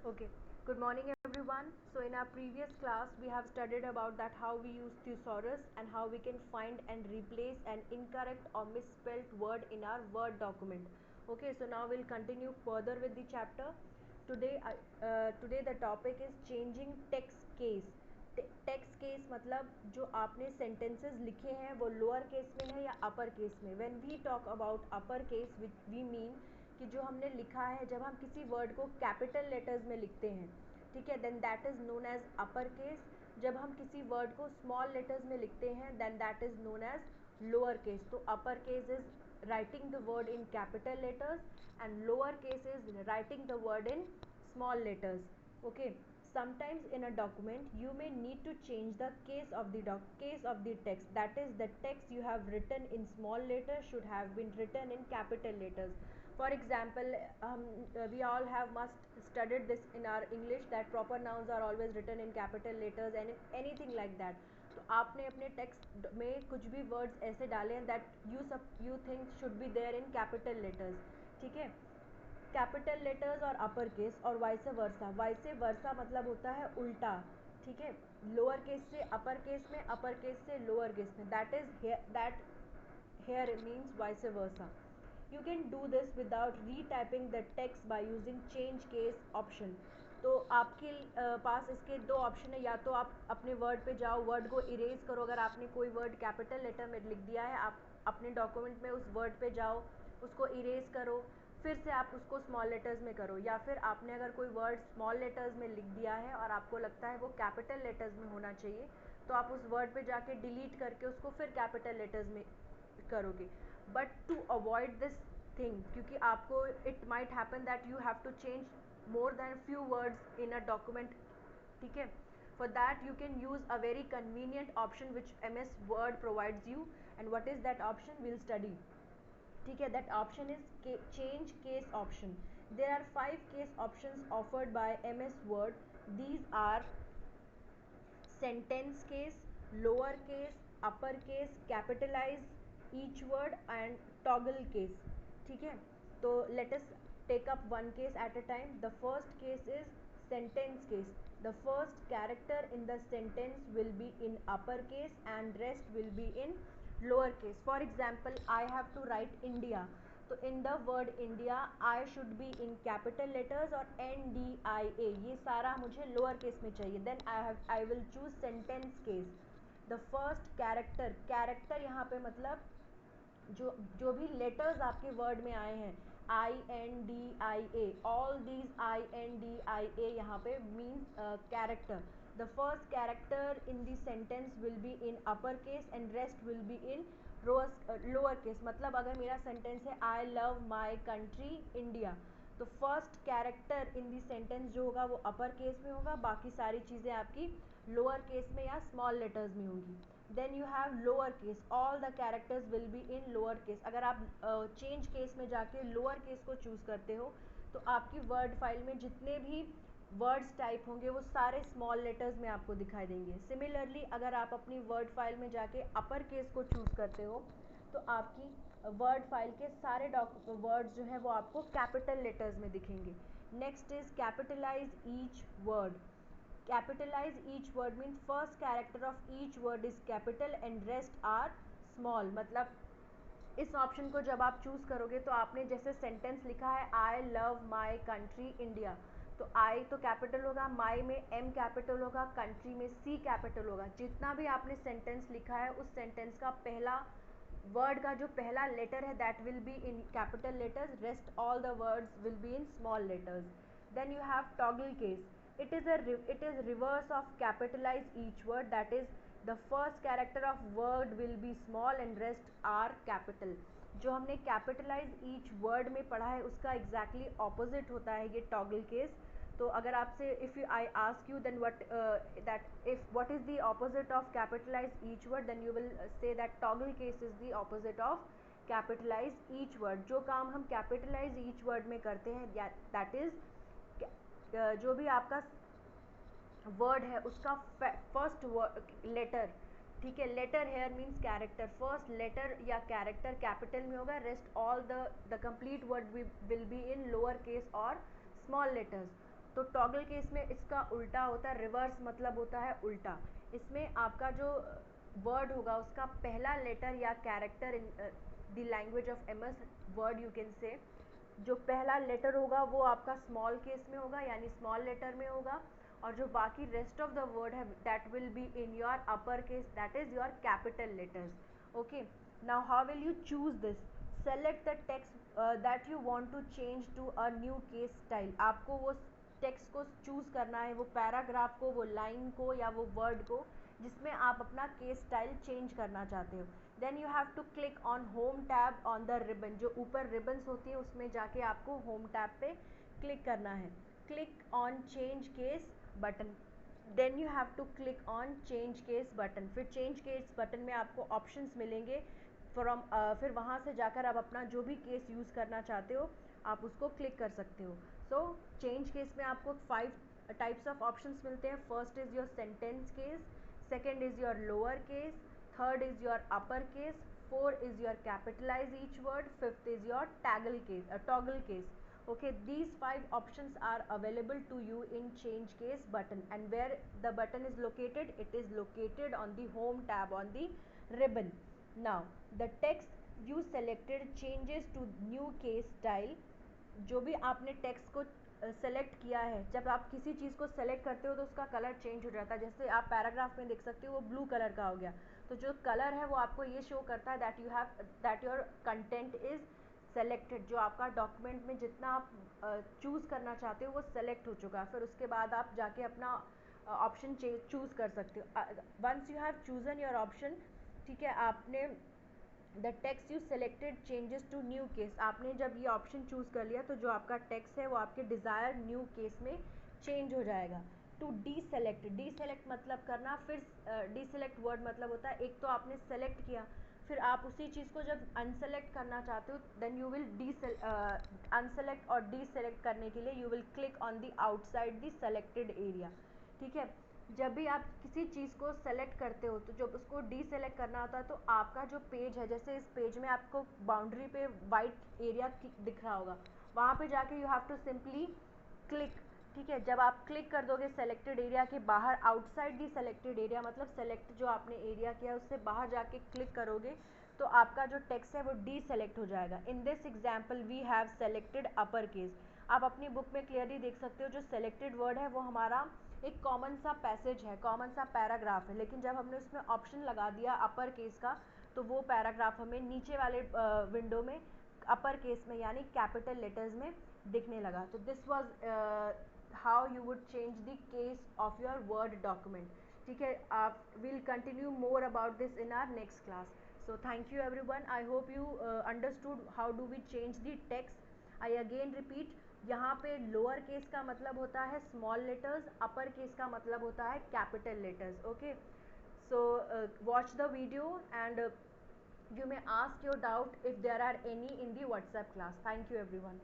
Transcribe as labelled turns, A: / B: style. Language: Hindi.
A: Okay, good morning everyone. So in our previous class we have studied about that how we use thesaurus and how we can find and replace an incorrect or misspelled word in our Word document. Okay, so now we'll continue further with the chapter. Today the topic is changing text case. Text case मतलब जो आपने सेंटेंसेस लिखे हैं वो लोअर केस में है या अपर केस में. When we talk about upper case we mean कि जो हमने लिखा है, जब हम किसी वर्ड को कैपिटल लेटर्स में लिखते हैं, ठीक है, then that is known as upper case. जब हम किसी वर्ड को स्मॉल लेटर्स में लिखते हैं then that is known as lower case. तो upper case is writing the word in capital letters and lower case is writing the word in small letters. Okay, sometimes in a document you may need to change the case of the text. That is, the text you have written in small letters should have been written in capital letters. For example, we all have must studied this in our English that proper nouns are always written in capital letters and anything like that. तो आपने अपने टेक्स्ट में कुछ भी वर्ड्स ऐसे डाले हैं that you think should be there in capital letters. ठीक है, कैपिटल लेटर्स और अपर केस और वाइस वर्सा मतलब होता है उल्टा. ठीक है, लोअर केस से अपर केस में, अपर केस से लोअर केस में. That here means vice versa. You can do this without retyping the text by using change case option. तो आपके पास इसके दो ऑप्शन है. या तो आप अपने वर्ड पे जाओ, वर्ड को इरेज करो. अगर आपने कोई वर्ड कैपिटल लेटर में लिख दिया है, आप अपने डॉक्यूमेंट में उस वर्ड पे जाओ, उसको इरेज करो, फिर से आप उसको स्मॉल लेटर्स में करो. या फिर आपने अगर कोई वर्ड स्मॉल लेटर्स में लिख दिया है और आपको लगता है वो कैपिटल लेटर्स में होना चाहिए, तो आप उस वर्ड पे जाके डिलीट करके उसको फिर कैपिटल लेटर्स में करोगे. But to avoid this thing, क्योंकि आपको it might happen that you have to change more than few words in a document. ठीक है, for that you can use a very convenient option which MS Word provides you. And what is that option, we'll study. ठीक है, that option is change case option. There are 5 case options offered by MS Word. These are sentence case, lower case, upper case, capitalize each word and toggle case. ठीक है, तो let us take up one case at a time. The first case is sentence case. The first character in the sentence will be in upper case and rest will be in lower case. For example, I have to write India. तो in the word India I should be in capital letters और NDIA ये सारा मुझे लोअर केस में चाहिए. Then I will choose sentence case. The first character यहाँ पे मतलब जो भी लेटर्स आपके वर्ड में आए हैं, INDIA, ऑल दीज INDIA यहाँ पे means character. The first character in the sentence will be in upper case and rest will be in lower case. मतलब अगर मेरा सेंटेंस है I love my country India, तो first character in the sentence जो होगा वो अपर केस में होगा, बाकी सारी चीज़ें आपकी लोअर केस में या स्मॉल लेटर्स में होंगी. Then you have lower case, all the characters will be in lower case. अगर आप चेंज केस में जाके लोअर केस को चूज़ करते हो तो आपकी वर्ड फाइल में जितने भी वर्ड्स टाइप होंगे वो सारे स्मॉल लेटर्स में आपको दिखाई देंगे. सिमिलरली अगर आप अपनी वर्ड फाइल में जाके अपर केस को चूज़ करते हो तो आपकी वर्ड फाइल के सारे वर्ड्स जो हैं वो आपको कैपिटल लेटर्स में दिखेंगे. Next is capitalise each word. Capitalise each word means first character of each word is capital and rest are small. मतलब इस ऑप्शन को जब आप चूज़ करोगे तो आपने जैसे सेंटेंस लिखा है I love my country India, तो आई तो कैपिटल होगा, माई में M कैपिटल होगा, कंट्री में C कैपिटल होगा. जितना भी आपने सेंटेंस लिखा है उस सेंटेंस का पहला वर्ड का जो पहला लेटर है that will be in capital letters, rest all the words will be in small letters. Then you have toggle case. it is reverse of capitalize each word. That is, the first character of word will be small and rest are capital. जो हमने कैपिटलाइज ईच वर्ड में पढ़ा है उसका एग्जैक्टली ऑपोजिट होता है ये टॉगल केस. तो अगर आपसे if I ask you then what is the opposite of capitalise each word, then you will say that toggle case is the opposite of capitalise each word. जो काम हम कैपिटलाइज ईच वर्ड में करते हैं दैट इज़ जो भी आपका वर्ड है उसका फर्स्ट लेटर. ठीक है, letter here means character. First letter या कैरेक्टर कैपिटल में होगा, rest all the complete word will be in lower case और स्मॉल लेटर्स. तो टॉगल केस में इसका उल्टा होता है, रिवर्स मतलब होता है उल्टा। इसमें आपका जो वर्ड होगा उसका पहला लेटर या character in the language of MS word you can say, जो पहला लेटर होगा वो आपका स्मॉल केस में होगा यानी स्मॉल लेटर में होगा, और जो बाकी रेस्ट ऑफ द वर्ड है that will be in your upper case, that is your capital letters. Okay, now how will you choose this? Select the text that you want to change to a new case style. आपको वो टेक्स्ट को चूज करना है, वो पैराग्राफ को, वो लाइन को या वो वर्ड को जिसमें आप अपना केस स्टाइल चेंज करना चाहते हो। Then you have to click on home tab on the ribbon, जो ऊपर रिबन्स होती है उसमें जाके आपको होम टैब पे क्लिक करना है। Click on change case button, then you have to click on change case button. फिर चेंज केस बटन में आपको ऑप्शंस मिलेंगे फ्रॉम फिर वहाँ से जाकर आप अपना जो भी केस यूज़ करना चाहते हो आप उसको क्लिक कर सकते हो। सो चेंज केस में आपको 5 टाइप्स ऑफ ऑप्शंस मिलते हैं। First is your sentence case, second is your lower case, third is your upper case, four is your capitalise each word, fifth is your toggle case. Okay, these 5 options are available to you in change case button, and where the button is located, it is located on the home tab on the ribbon. Now the text you selected changes to new case style। जो भी आपने टेक्स्ट को सेलेक्ट किया है, जब आप किसी चीज़ को सेलेक्ट करते हो तो उसका कलर चेंज हो जाता है। जैसे आप पैराग्राफ में देख सकते हो वो ब्लू कलर का हो गया, तो जो कलर है वो आपको ये शो करता है that your content is selected. जो आपका डॉक्यूमेंट में जितना आप चूज़ करना चाहते हो वो सेलेक्ट हो चुका है। फिर उसके बाद आप जाके अपना ऑप्शन चूज़ कर सकते हो। Once you have chosen your option, ठीक है, आपने the text you selected changes to new case, आपने जब ये ऑप्शन चूज़ कर लिया तो जो आपका टेक्स्ट है वो आपके डिज़ायर न्यू केस में चेंज हो जाएगा। टू डी सेलेक्ट मतलब करना, फिर डी सेलेक्ट वर्ड मतलब होता है एक तो आपने सेलेक्ट किया, फिर आप उसी चीज़ को जब अनसेलेक्ट करना चाहते हो देन यू विल अनसेलेक्ट और डी सेलेक्ट करने के लिए you will click on the outside the selected area. ठीक है, जब भी आप किसी चीज़ को सेलेक्ट करते हो तो जब उसको डी सेलेक्ट करना होता है तो आपका जो पेज है, जैसे इस पेज में आपको बाउंड्री पे वाइट एरिया दिख रहा होगा, वहाँ पे जाके you have to simply click. ठीक है, जब आप क्लिक कर दोगे सेलेक्टेड एरिया के बाहर, आउटसाइड दी सेलेक्टेड एरिया मतलब सेलेक्ट जो आपने एरिया किया है उससे बाहर जाके क्लिक करोगे तो आपका जो टेक्स्ट है वो डी सेलेक्ट हो जाएगा। In this example we have selected upper case. आप अपनी बुक में क्लियरली देख सकते हो जो सेलेक्टेड वर्ड है वो हमारा एक कॉमन सा पैसेज है, कॉमन सा पैराग्राफ है, लेकिन जब हमने उसमें ऑप्शन लगा दिया अपर केस का तो वो पैराग्राफ हमें नीचे वाले विंडो में अपर केस में यानी कैपिटल लेटर्स में दिखने लगा। तो this was how you would change the case of your word document. ठीक है, आप will continue more about this in our next class. So thank you everyone, I hope you understood how do we change the text. I again repeat, यहाँ पे लोअर केस का मतलब होता है स्मॉल लेटर्स, अपर केस का मतलब होता है capital letters. Okay, so watch the video and you may ask your doubt if there are any in the WhatsApp class. Thank you everyone.